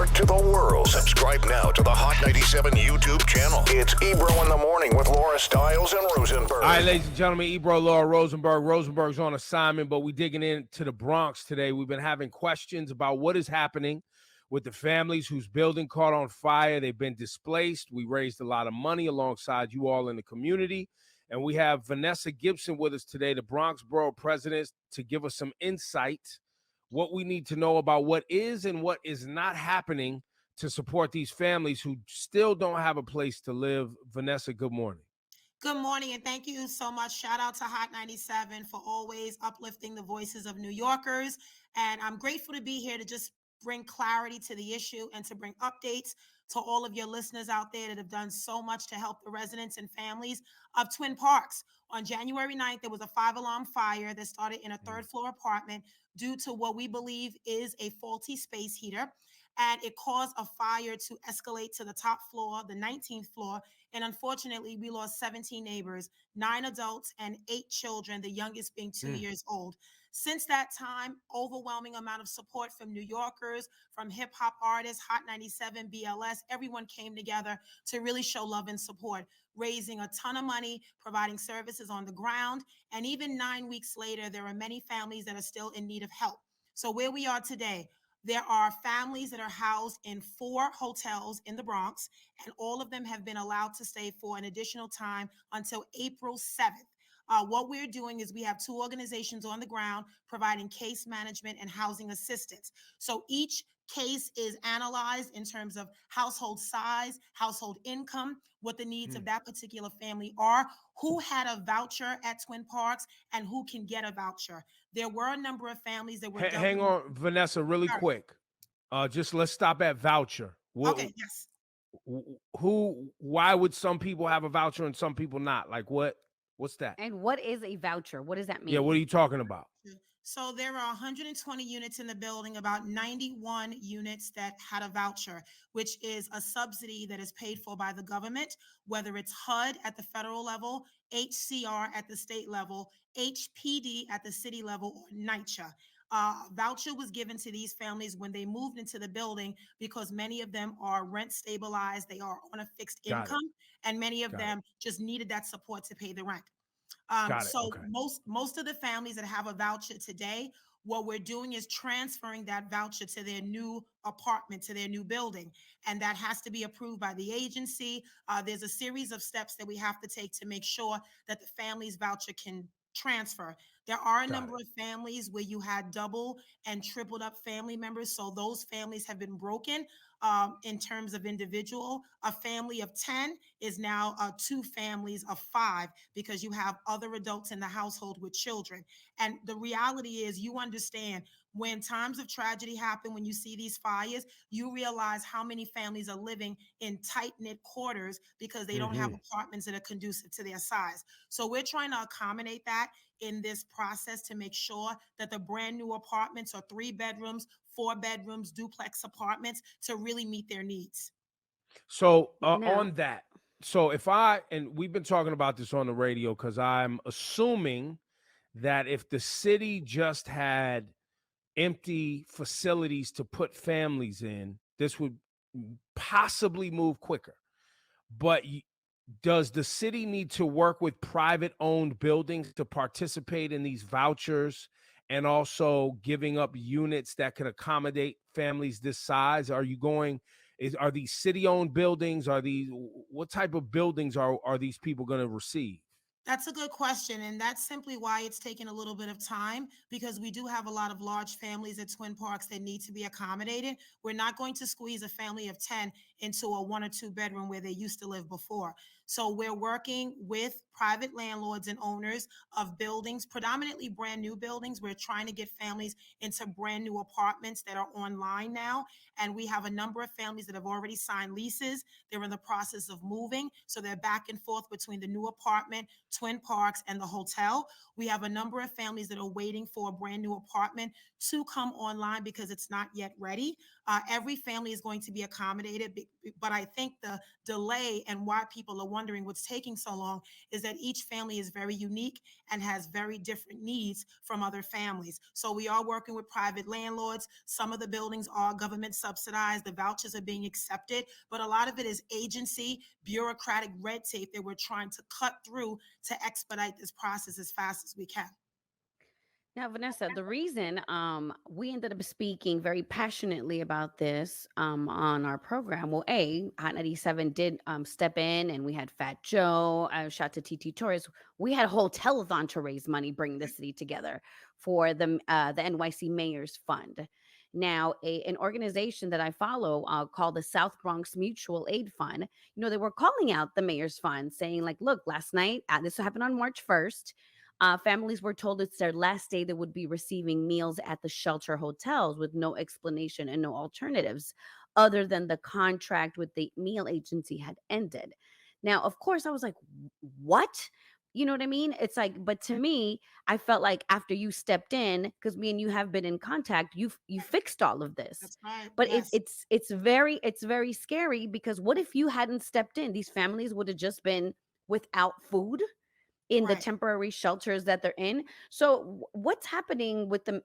York to the world. Subscribe now to the Hot 97 YouTube channel. It's Ebro in the Morning with Laura Stiles and Rosenberg. All right, ladies and gentlemen, Ebro, Laura, Rosenberg. Rosenberg's on assignment, but we're digging into the Bronx today. We've been having questions about what is happening with the families whose building caught on fire. They've been displaced. We raised a lot of money alongside you all in the community. And we have Vanessa Gibson with us today, the Bronx Borough President, to give us some insight, what we need to know about what is and what is not happening to support these families who still don't have a place to live. Vanessa, good morning. Good morning, and thank you so much. Shout out to Hot 97 for always uplifting the voices of New Yorkers. And I'm grateful to be here to just bring clarity to the issue and to bring updates to all of your listeners out there that have done so much to help the residents and families of Twin Parks. On January 9th, there was a 5-alarm fire that started in a third-floor apartment due to what we believe is a faulty space heater. And it caused a fire to escalate to the top floor, the 19th floor. And unfortunately, we lost 17 neighbors, 9 adults and 8 children, the youngest being 2 years old. Since that time, overwhelming amount of support from New Yorkers, from hip hop artists, Hot 97, BLS, everyone came together to really show love and support, raising a ton of money, providing services on the ground. And even 9 weeks later, there are many families that are still in need of help. So where we are today, there are families that are housed in 4 hotels in the Bronx, and all of them have been allowed to stay for an additional time until April 7th. What we're doing is we have 2 organizations on the ground providing case management and housing assistance. So each case is analyzed in terms of household size, household income, what the needs of that particular family are, who had a voucher at Twin Parks, and who can get a voucher. There were a number of families that were Hang on, Vanessa, really quick. Just let's stop at voucher. Okay, yes. Why would some people have a voucher and some people not? Like what's that? And what is a voucher? What does that mean? Yeah, what are you talking about? So there are 120 units in the building, about 91 units that had a voucher, which is a subsidy that is paid for by the government, whether it's HUD at the federal level, HCR at the state level, HPD at the city level, or NYCHA. Voucher was given to these families when they moved into the building because many of them are rent stabilized, they are on a fixed income, and many of them just needed that support to pay the rent. So most of the families that have a voucher today, what we're doing is transferring that voucher to their new apartment, to their new building. And that has to be approved by the agency. There's a series of steps that we have to take to make sure that the family's voucher can transfer. There are a number of families where you had double and tripled up family members. So those families have been broken in terms of individual. A family of 10 is now 2 families of 5 because you have other adults in the household with children. And the reality is, you understand, when times of tragedy happen, when you see these fires, you realize how many families are living in tight-knit quarters because they don't have apartments that are conducive to their size. So we're trying to accommodate that in this process to make sure that the brand new apartments are 3 bedrooms, 4 bedrooms, duplex apartments to really meet their needs. So on that, so and we've been talking about this on the radio because I'm assuming that if the city just had empty facilities to put families in, this would possibly move quicker. But does the city need to work with private owned buildings to participate in these vouchers and also giving up units that can accommodate families this size? Are these city owned buildings? What type of buildings are these people going to receive? That's a good question. And that's simply why it's taken a little bit of time, because we do have a lot of large families at Twin Parks that need to be accommodated. We're not going to squeeze a family of 10 into a 1 or 2 bedroom where they used to live before. So we're working with private landlords and owners of buildings, predominantly brand new buildings. We're trying to get families into brand new apartments that are online now. And we have a number of families that have already signed leases. They're in the process of moving. So they're back and forth between the new apartment, Twin Parks, and the hotel. We have a number of families that are waiting for a brand new apartment to come online because it's not yet ready. Every family is going to be accommodated, but I think the delay and why people are wondering what's taking so long, is that each family is very unique and has very different needs from other families. So we are working with private landlords. Some of the buildings are government subsidized. The vouchers are being accepted, but a lot of it is agency, bureaucratic red tape that we're trying to cut through to expedite this process as fast as we can. Now, Vanessa, the reason we ended up speaking very passionately about this on our program, well, Hot 97 did step in, and we had Fat Joe, shout out to TT Torres. We had a whole telethon to raise money, bring the city together for the NYC Mayor's Fund. Now, an organization that I follow called the South Bronx Mutual Aid Fund, they were calling out the Mayor's Fund, saying like, look, last night, this happened on March 1st. Families were told it's their last day they would be receiving meals at the shelter hotels with no explanation and no alternatives other than the contract with the meal agency had ended. Now, of course, I was like, what? You know what I mean? It's like, but to me, I felt like after you stepped in, because me and you have been in contact, you fixed all of this. That's right. But Yes. it's very scary because what if you hadn't stepped in? These families would have just been without food in the Right. temporary shelters that they're in. So what's happening with the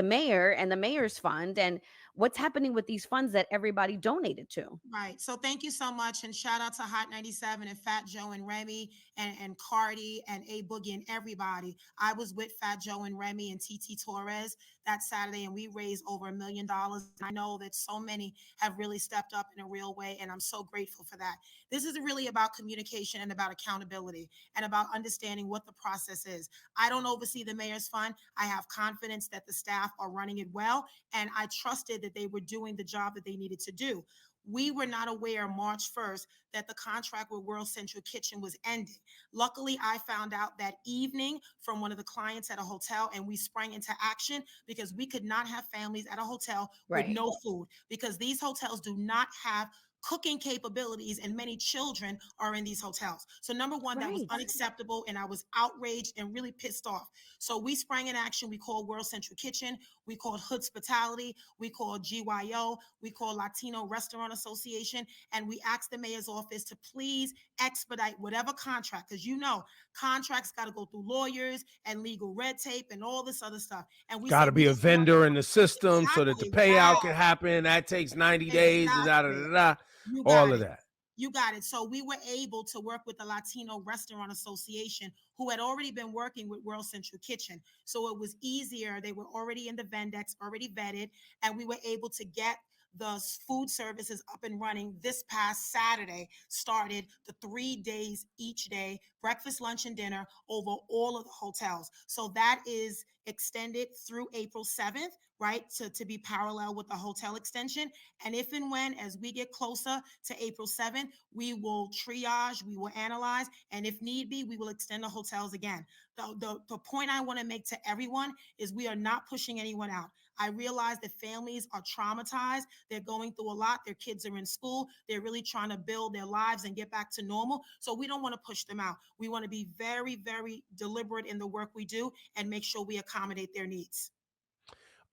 mayor and the mayor's fund, and what's happening with these funds that everybody donated to? Right. So thank you so much. And shout out to Hot 97 and Fat Joe and Remy and Cardi and A Boogie and everybody. I was with Fat Joe and Remy and TT Torres that Saturday, and we raised over $1 million. I know that so many have really stepped up in a real way, and I'm so grateful for that. This is really about communication and about accountability and about understanding what the process is. I don't oversee the mayor's fund. I have confidence that the staff are running it well, and I trusted that they were doing the job that they needed to do. We were not aware March 1st that the contract with World Central Kitchen was ending. Luckily, I found out that evening from one of the clients at a hotel, and we sprang into action because we could not have families at a hotel with Right. no food, because these hotels do not have cooking capabilities, and many children are in these hotels. So number one, that was Right. unacceptable, and I was outraged and really pissed off. So we sprang in action. We called World Central Kitchen, we called Hospitality, we called GYO, we called Latino Restaurant Association, and we asked the mayor's office to please expedite whatever contract, because contracts got to go through lawyers and legal red tape and all this other stuff. And we Got to said we be a just want vendor in the system so that the exactly payout can wow, happen. That takes 90 days. Da, da, exactly. da, da, You all got of it. that. You got it. So we were able to work with the Latino Restaurant Association, who had already been working with World Central Kitchen. So it was easier. They were already in the Vendex, already vetted, and we were able to get the food services up and running this past Saturday. Started the 3 days each day, breakfast, lunch, and dinner over all of the hotels. So that is extended through April 7th, right? To be parallel with the hotel extension. And if and when, as we get closer to April 7th, we will triage, we will analyze, and if need be, we will extend the hotels again. The point I want to make to everyone is we are not pushing anyone out. I realize that families are traumatized. They're going through a lot. Their kids are in school. They're really trying to build their lives and get back to normal. So we don't want to push them out. We want to be very, very deliberate in the work we do and make sure we accommodate their needs.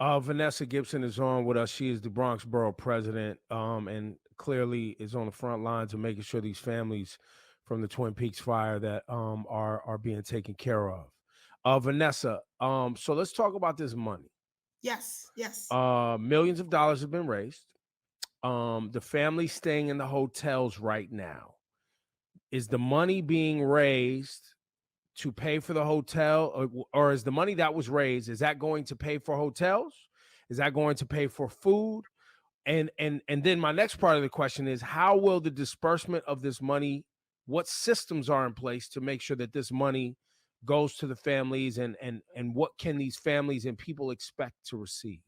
Vanessa Gibson is on with us. She is the Bronx Borough president, and clearly is on the front lines of making sure these families from the Twin Peaks fire that are being taken care of. Vanessa, so let's talk about this money. Yes, yes. Millions of dollars have been raised. The family staying in the hotels right now. Is the money being raised to pay for the hotel, or is the money that was raised, is that going to pay for hotels? Is that going to pay for food? And then my next part of the question is, how will the disbursement of this money, what systems are in place to make sure that this money goes to the families, and what can these families and people expect to receive?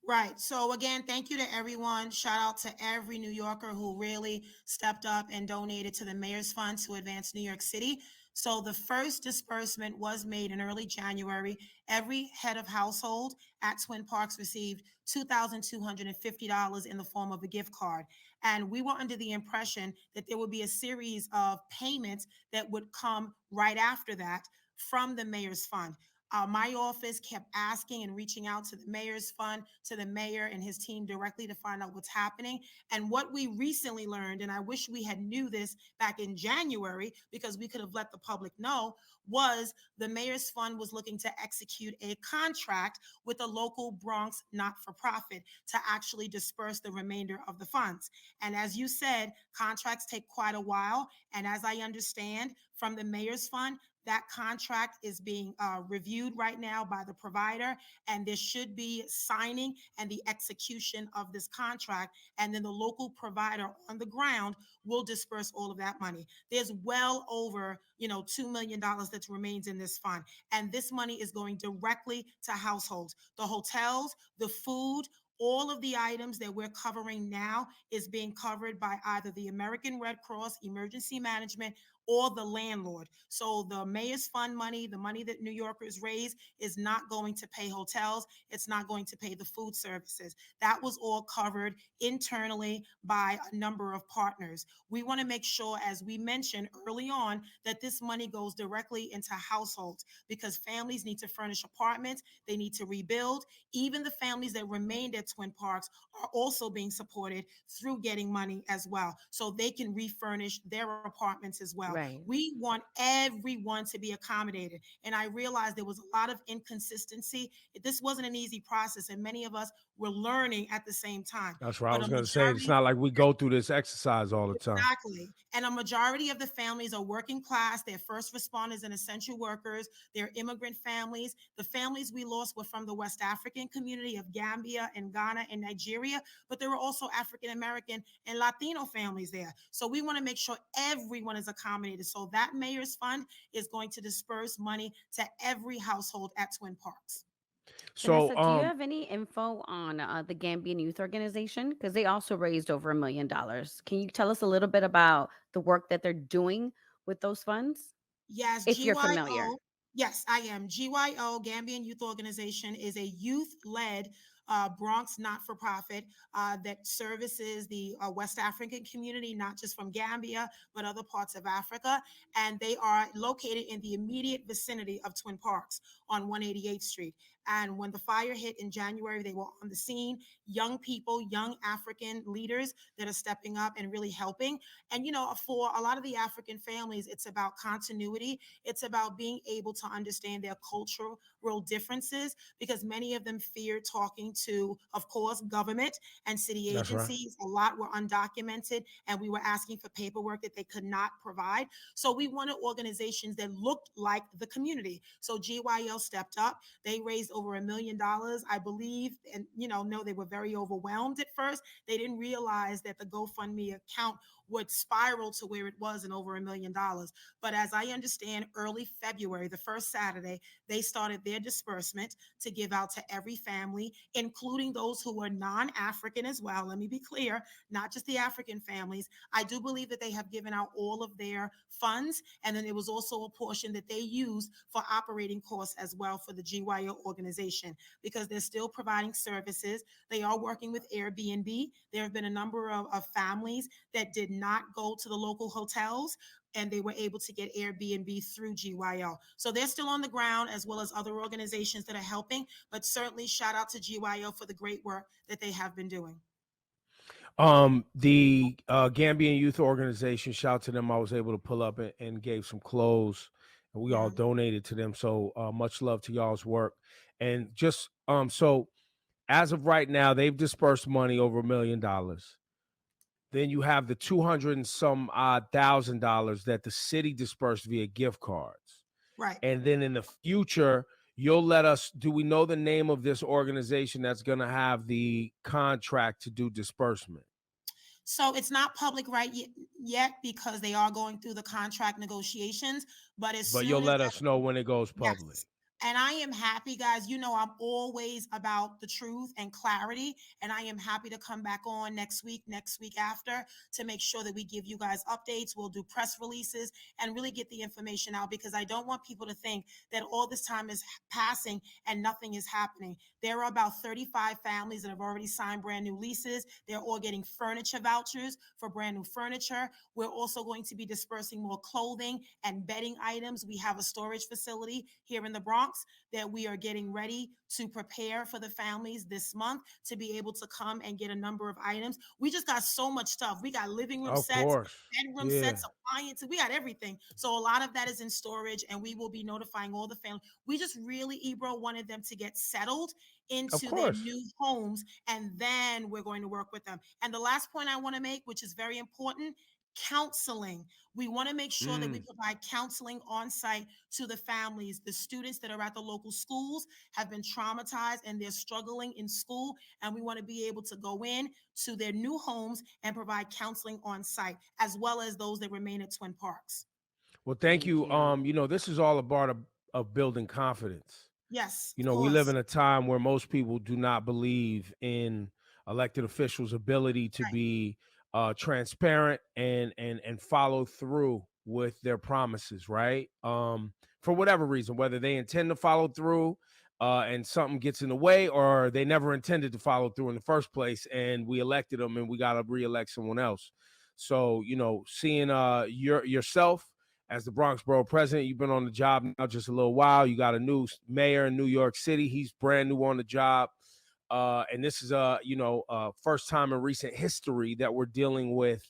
Right. So again, thank you to everyone. Shout out to every New Yorker who really stepped up and donated to the Mayor's Fund to advance New York City. So the first disbursement was made in early January. Every head of household at Twin Parks received $2,250 in the form of a gift card. And we were under the impression that there would be a series of payments that would come right after that from the Mayor's Fund. My office kept asking and reaching out to the mayor's fund, to the mayor and his team directly to find out what's happening. And what we recently learned, and I wish we had knew this back in January because we could have let the public know, was the mayor's fund was looking to execute a contract with a local Bronx not-for-profit to actually disperse the remainder of the funds. And as you said, contracts take quite a while. And as I understand from the mayor's fund, that contract is being reviewed right now by the provider, and there should be signing and the execution of this contract. And then the local provider on the ground will disperse all of that money. There's well over, $2 million that remains in this fund. And this money is going directly to households, the hotels, the food, all of the items that we're covering now is being covered by either the American Red Cross, emergency management, or the landlord. So the mayor's fund money, the money that New Yorkers raise, is not going to pay hotels. It's not going to pay the food services. That was all covered internally by a number of partners. We want to make sure, as we mentioned early on, that this money goes directly into households because families need to furnish apartments. They need to rebuild. Even the families that remained at Twin Parks are also being supported through getting money as well. So they can refurnish their apartments as well. Right. We want everyone to be accommodated. And I realized there was a lot of inconsistency. This wasn't an easy process, and many of us were learning at the same time. That's what I But was a going to say. It's majority, not like we go through this exercise all the time. exactly. And a majority of the families are working class. They're first responders and essential workers. They're immigrant families. The families we lost were from the West African community of Gambia and Ghana and Nigeria, but there were also African American and Latino families there. So we want to make sure everyone is accommodated. So that mayor's fund is going to disperse money to every household at Twin Parks. So, Vanessa, do you have any info on the Gambian Youth Organization? Because they also raised over $1 million. Can you tell us a little bit about the work that they're doing with those funds, Yes, if you're familiar? GYO. Yes, I am. GYO, Gambian Youth Organization, is a youth led Bronx not for profit that services the West African community, not just from Gambia, but other parts of Africa. And they are located in the immediate vicinity of Twin Parks on 188th Street. And when the fire hit in January, they were on the scene. Young people, young African leaders that are stepping up and really helping. And, for a lot of the African families, it's about continuity. It's about being able to understand their cultural differences because many of them fear talking to, of course, government and city that's right. agencies. A lot were undocumented, and we were asking for paperwork that they could not provide. So we wanted organizations that looked like the community. So GYL stepped up. They raised over $1 million, I believe. And, no, they were very overwhelmed at first. They didn't realize that the GoFundMe account would spiral to where it was in over $1 million. But as I understand, early February, the first Saturday, they started their disbursement to give out to every family, including those who were non-African as well. Let me be clear, not just the African families. I do believe that they have given out all of their funds. And then there was also a portion that they used for operating costs as well for the GYO organization, because they're still providing services. They are working with Airbnb. There have been a number of families that did not go to the local hotels, and they were able to get Airbnb through GYO. So they're still on the ground, as well as other organizations that are helping. But certainly shout out to GYO for the great work that they have been doing. The Gambian Youth Organization, shout to them. I was able to pull up and gave some clothes, and we all Yeah. donated to them. So much love to y'all's work. And just so as of right now, they've dispersed money over $1 million. Then you have the 200 and some odd $1,000 that the city dispersed via gift cards. Right. And then in the future, you'll let us, do we know the name of this organization that's going to have the contract to do disbursement? So it's not public right yet because they are going through the contract negotiations. But as But soon you'll as let that, us know when it goes public. yes. And I am happy, guys. I'm always about the truth and clarity. And I am happy to come back on next week after, to make sure that we give you guys updates. We'll do press releases and really get the information out, because I don't want people to think that all this time is passing and nothing is happening. There are about 35 families that have already signed brand new leases. They're all getting furniture vouchers for brand new furniture. We're also going to be dispersing more clothing and bedding items. We have a storage facility here in the Bronx Bronx that we are getting ready to prepare for the families this month to be able to come and get a number of items. We just got so much stuff. We got living room Of sets, course. bedroom Yeah. sets, appliances. We got everything. So a lot of that is in storage, and we will be notifying all the families. We just really, Ebro, wanted them to get settled Of into their course. new homes, and then we're going to work with them. And the last point I want to make, which is very important, counseling. We want to make sure that we provide counseling on site to the families. The students that are at the local schools have been traumatized and they're struggling in school, and we want to be able to go in to their new homes and provide counseling on site, as well as those that remain at Twin Parks. Well, thank you. This is all a part of building confidence. Yes, You of know, we live course. in a time where most people do not believe in elected officials' ability to Right. be transparent and follow through with their promises, right? For whatever reason, whether they intend to follow through and something gets in the way, or they never intended to follow through in the first place, and we elected them and we got to re-elect someone else. So, you know, seeing yourself as the Bronx Borough president, you've been on the job now just a little while. You got a new mayor in New York City. He's brand new on the job. And this is first time in recent history that we're dealing with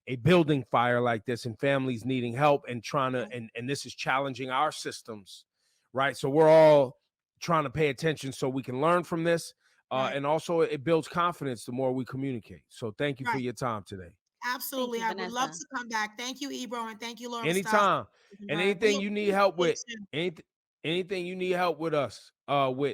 a building fire like this and families needing help and trying to, and this is challenging our systems, right? So we're all trying to pay attention so we can learn from this. Right. And also it builds confidence the more we communicate. So thank you for Right. your time today. Absolutely. you, I would love Vanessa. to come back. Thank you, Ebro, and thank you, Laura Stiles. Anytime. And We anything you need help with, appreciate you. anything you need help with us,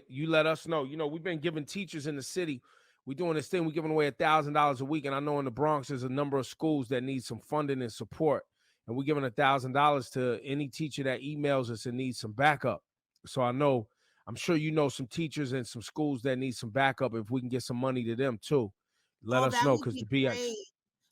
you let us know. You know, we've been giving teachers in the city. We're doing this thing. We're giving away $1,000 a week. And I know in the Bronx, there's a number of schools that need some funding and support. And we're giving $1,000 to any teacher that emails us and needs some backup. So I'm sure you know some teachers and some schools that need some backup. If we can get some money to them too, let us That know, would because the be BX. great.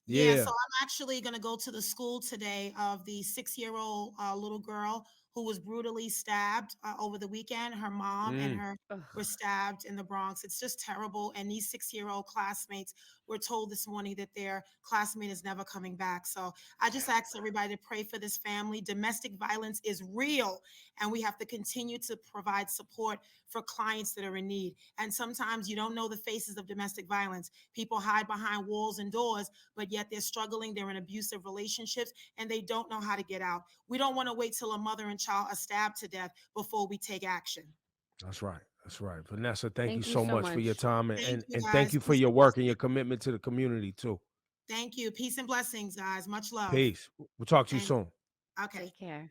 Yeah, Yeah. so I'm actually going to go to the school today of the 6-year-old little girl who was brutally stabbed over the weekend. Her mom and her were stabbed in the Bronx. It's just terrible. And these 6-year-old classmates were told this morning that their classmate is never coming back. So I just ask everybody to pray for this family. Domestic violence is real, and we have to continue to provide support for clients that are in need. And sometimes you don't know the faces of domestic violence. People hide behind walls and doors, but yet they're struggling. They're in abusive relationships and they don't know how to get out. We don't want to wait till a mother and child are stabbed to death before we take action. That's right. That's right. Vanessa, thank you Thank you so so much for your much. time Thank you, and thank guys. you for Peace your and work and blessings. your commitment to the community too. Thank you. Peace and blessings, guys. Much love. Peace. We'll talk to you And soon. okay. Take care.